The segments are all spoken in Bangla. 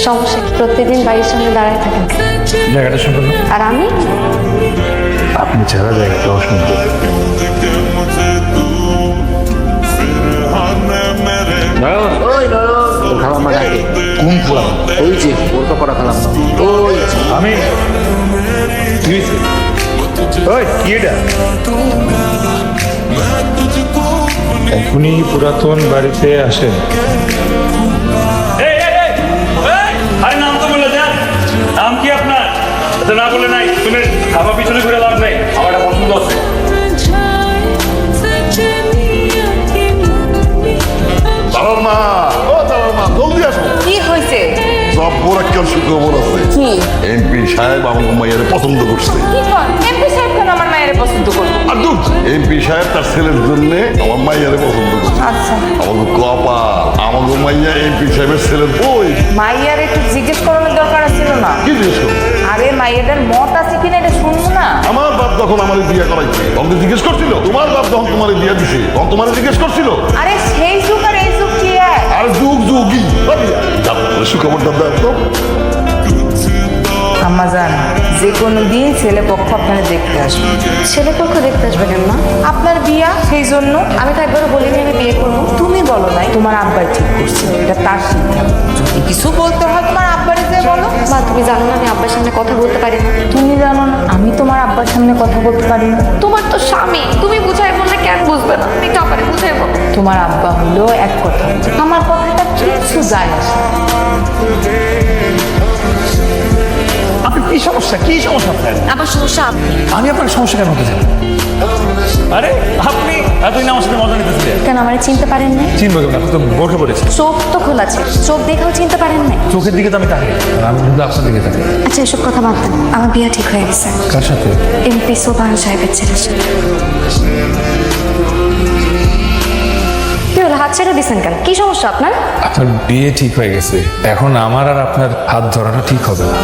সমস্যা প্রতিদিন বাড়ির সামনে দাঁড়ায় থাকেন, জায়গাটা সুন্দর না? আর আমি আপনি ছাড়া জায়গাটা অসুন্দর। খালাম্মা ডাকে। কোন ফুলাম? ওই যে বোরকা পরা খালাম্মা। ওই আমি কি হয়েছে? ওই কি এটা? আপনি পুরাতন বাড়িতে আসেন? আরে নাম তো বলে দেন, নাম কি আপনার? এটা না বলে নাই, শুনে আবার পিছনে ঘুরে লাভ নেই, আমার এটা পছন্দ আছে। দালাল মা, ও দালাল মা, জলদি আসো। কি হয়েছে? সব বড় একটা সুখবর আছে। কি এমপি সাহেব আমার মাইয়ারে পছন্দ করছে। কি কর? এমপি সাহেব কেন আমার মায়ের পছন্দ করবো? আর দুধ এমপি সাহেব তার ছেলের জন্য আমার মাইয়ারে পছন্দ করছে। আচ্ছা, আমার কপাল, আমার মাইয়া এমপি সাহেবের ছেলের বই। মাইয়ার একটু জিজ্ঞেস করানোর দরকার ছিল না? কি জিজ্ঞেস করো? আরে মাইয়াটার মত আছে কিনা এটা শুনবো না? আমার বাপ যখন আমার বিয়ে করাইছে তখন তো জিজ্ঞেস করছিল। তোমার বাপ যখন তোমার বিয়ে দিছে তখন তোমার জিজ্ঞেস করছিল। আরে সেই যুগ আর এই যুগ কি এক? আর যুগ যুগই সুখবরটা দেয় তো। আম্মা জান, যে কোনো দিন ছেলে পক্ষ আপনারা দেখতে আসবে। ছেলে পক্ষ দেখতে আসবে কেন মা? আপনার বিয়া, সেই জন্য আমি তো একবারও বলিনি আমি বিয়ে করবো। তুমি বলো নাই, তোমার আব্বাই ঠিক করছে, এটা তার সিদ্ধান্ত। যদি কিছু বলতে হয় তোমার আব্বারে যে বলো। মা তুমি জানো না আমি আব্বার সামনে কথা বলতে পারি না। তুমি জানো না আমি তোমার আব্বার সামনে কথা বলতে পারি না। তোমার তো স্বামী, তুমি বুঝাই বললে কেন বুঝবে না? আমি তো আবার বুঝাই বলো। তোমার আব্বা হলো এক কথা, আমার কথাটা কিছু যায় আসে না। আপনার কি সমস্যা? কি সমস্যা আপনার? আমার সমস্যা আপনি। আমি আপনার সমস্যা কেন হতে চাই? আরে আপনি এতদিন আমার সাথে মজা নিতেছিলেন, কেন আমার চিনতে পারেন না? চিনবো কেন? আপনি তো বোরখা পড়েছে। চোখ তো খোলা আছে, চোখ দেখেও চিনতে পারেন না। চোখের দিকে তো আমি তাকাই, আর আমি কিন্তু আপনার দিকে তাকাই। আচ্ছা এসব কথা বাদ দেন, আমার বিয়ে ঠিক হয়ে গেছে কার সাথে? এমপি সোবান সাহেবের ছেলের সাথে। কি হলো, হাত ছেড়ে দিচ্ছেন কেন? কি সমস্যা আপনার? আপনার বিয়ে ঠিক হয়ে গেছে, এখন আমার আর আপনার হাত ধরাটা ঠিক হবে না।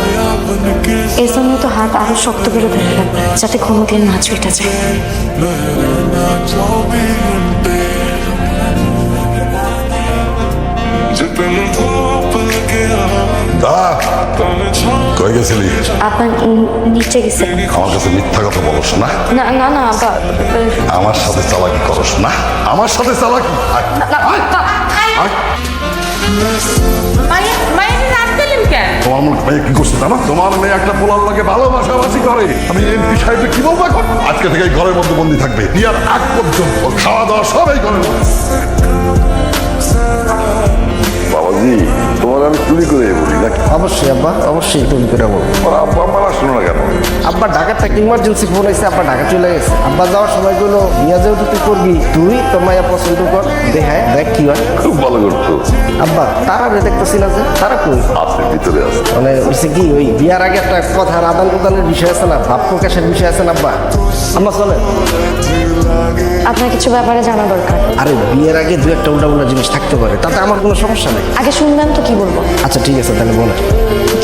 এই জন্য তো হাত আরো শক্ত করে ধরে রাখবে, যাতে কোনোদিন না ছুটে যায়। দা কই গেছিলি? আপনার নিচে গেছে? আমার কাছে মিথ্যা কথা বলস না। না না না আব্বা, আমার সাথে চালাকি করস না। আমার সাথে চালাকি আয়, আয়, আয়। মায়ের রাত দিলেন কেন? তোমার মেয়ে কি করছে জানো? তোমার মেয়ে একটা পোলার লাগে ভালোবাসাবাসি করে। আমি এমপি সাহেবকে কি বলবো এখন? আজকে থেকে এই ঘরের মধ্যে বন্দি থাকবে, বিয়ার আগ পর্যন্ত ওর খাওয়া দাওয়া সব এই ঘরের মধ্যে। বাবাজি, তোমার আমি চুরি করে বলি নাকি? অবশ্যই আব্বা, অবশ্যই তুমি করে বলো। ওর আব্বা আম্মারা শোনো না কেন? আব্বা ঢাকার থেকে ইমার্জেন্সি ফোন হয়েছে, আব্বা ঢাকা চলে গেছে। আব্বা যাওয়ার সময় গুলো বিয়া যেহেতু তুই করবি, তুই তোর মায়া পছন্দ কর, দেখায় দেখ কি হয়। খুব ভালো করতো। আব্বা তারা দেখতেছি না যে তারা কই? আপনি ভিতরে আছে। মানে হচ্ছে কি ওই বিয়ার আগে একটা কথার আদান প্রদানের বিষয় আছে না, ভাব প্রকাশের বিষয় আছে না আব্বা। আম্মা চলে। আপনার কিছু ব্যাপারে জানা দরকার। আরে বিয়ের আগে দু একটা উল্টা জিনিস থাকতে পারে, তাতে আমার কোনো সমস্যা নেই। আগে শুনবেন তো কি বলবো। আচ্ছা ঠিক আছে তাহলে বলো।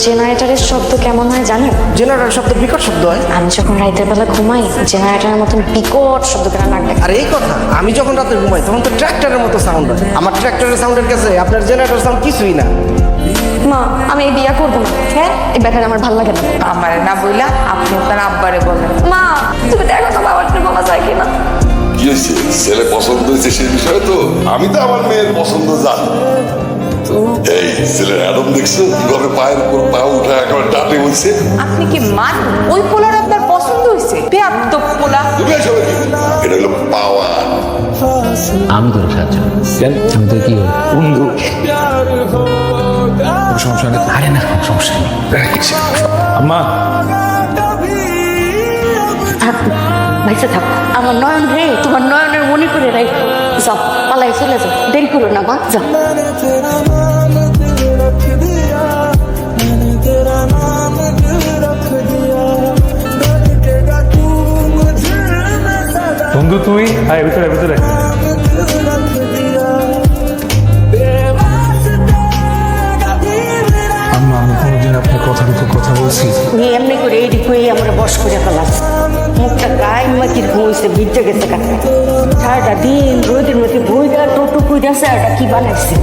জেনারেটরের শব্দ কেমন হয় জানেন? জেনারেটর শব্দ বিকট শব্দ হয়। আমি যখন রাতের বেলা ঘুমাই জেনারেটরের মতন বিকট শব্দ করে নাক ডাকে। আর এই কথা আমি যখন রাতে ঘুমাই তখন তো ট্র্যাক্টরের মতো সাউন্ড হয়। আমার ট্র্যাক্টরের সাউন্ডের কাছে আপনার জেনারেটর সাউন্ড কিছুই না। মা আমি এই বিয়া করবো না। হ্যাঁ এই ব্যাপারে আমার ভালো লাগে না। আমারে না বইলা আপনি তার আব্বারে বলেন। মা তুমি দেখো তো বাবার সাথে বলা যায় কিনা। কি হয়েছে? ছেলে পছন্দ হয়েছে সেই বিষয়ে তো আমি তো আমার মেয়ের পছন্দ জানি। এই ছেলের অ্যাডম দেখছো কিভাবে পায়ের উপর পা উঠে একেবারে ডাটে বলছে। আপনি কি মান ওই পোলার আপনার পছন্দ হয়েছে? বেয়াদ্দ পোলা। তুমি আসলে কি? এটা হলো পাওয়া। আমি তোর সাহায্য কেন? আমি তো কি বন্ধু। কোনো সমস্যা নেই? আরে না সমস্যা নেই। আম্মা থাক ভাইসে থাক। আমার নয়ন রে, তোমার নয়নের মনে করে রাখো। যাও পালাই চলে যাও, দেরি করো না মা, যাও। বন্ধু তুই আয় ভিতরে ভিতরে। আম্মা আমি কোনোদিন আপনার কথার উপর কথা বলছি? এমনি করে এইটি কই আমরা বস করে ফেলাস মুখটা গায়ে মাটির ঘুমাইছে ভিজে গেছে কাছে সারাটা দিন রোদের মধ্যে কইতাছে ওটা কি বানাইছে